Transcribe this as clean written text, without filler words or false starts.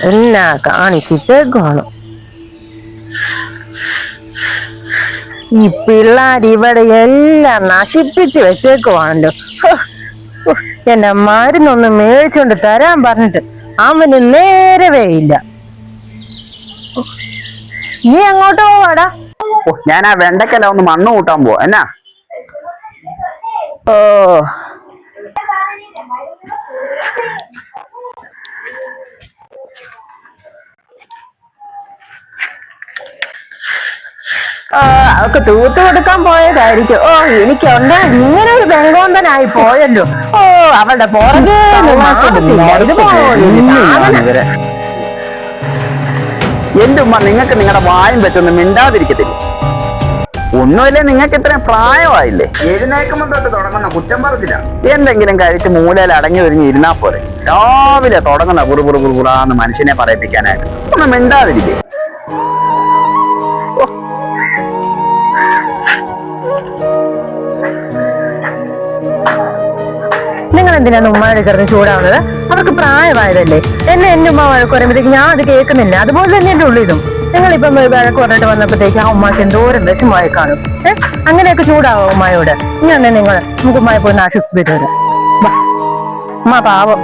എന്നാ കാണിച്ചിട്ടേക്കാണ്. ഈ പിള്ളേർ ഇവിടെ എല്ലാം നശിപ്പിച്ച് വെച്ചേക്കുവാണല്ലോ. എന്റെ മരുന്നൊന്ന് മേടിച്ചോണ്ട് തരാൻ പറഞ്ഞിട്ട് അവന് നേരവേ ഇല്ല. നീ അങ്ങോട്ട് പോവാടാ. ഞാൻ ആ വെണ്ടക്കല്ല ഒന്ന് മണ്ണ് കൂട്ടാൻ പോവാ. എന്നാ ഓ അവക്ക് തൂത്ത് കൊടുക്കാൻ പോയതായിരിക്കും. ഓ എനിക്കുണ്ട് ഇങ്ങനെ ഒരു ബംഗോന്തനായി പോയല്ലോ. ഓ അവളുടെ പുറകെ എന്റെ ഉമ്മ നിങ്ങൾക്ക് നിങ്ങളുടെ വായും വെച്ചൊന്നും മിണ്ടാതിരിക്കത്തില്ല. ഒന്നുമില്ലേ, നിങ്ങൾക്ക് ഇത്രയും പ്രായമായില്ലേ? എഴുന്നേക്കുമ്പോൾ തൊട്ട് തുടങ്ങുന്ന കുറ്റം പറഞ്ഞില്ല. എന്തെങ്കിലും കഴിച്ച് മൂലയിൽ അടങ്ങി ഒരിഞ്ഞ് ഇരുന്നാ പോലെ. രാവിലെ തുടങ്ങുന്ന കുറുകുറാന്ന് മനുഷ്യനെ പറയിപ്പിക്കാനായിട്ട് ഒന്ന് മിണ്ടാതിരിക്കേ. നിങ്ങൾ എന്തിനാണ് ഉമ്മയുടെ കിടന്ന് ചൂടാവുന്നത്? അവർക്ക് പ്രായമായതല്ലേ. എന്റെ ഉമ്മ വഴക്ക് പറയുമ്പോഴത്തേക്ക് ഞാൻ അത് കേൾക്കുന്നില്ല. അതുപോലെ തന്നെ എന്റെ ഉള്ളിലും നിങ്ങളിപ്പം വഴക്ക് പറഞ്ഞിട്ട് വന്നപ്പോഴത്തേക്ക് ആ ഉമ്മക്ക് എന്തോരം വിഷമമായി കാണും. അങ്ങനെയൊക്കെ ചൂടാവും ഉമ്മയോട്. ഇങ്ങനെ നിങ്ങൾ നമുക്ക് ഉമ്മയെ പോയി ആശ്വസിപ്പിച്ചു വരാം. ഉമ്മ പാവം.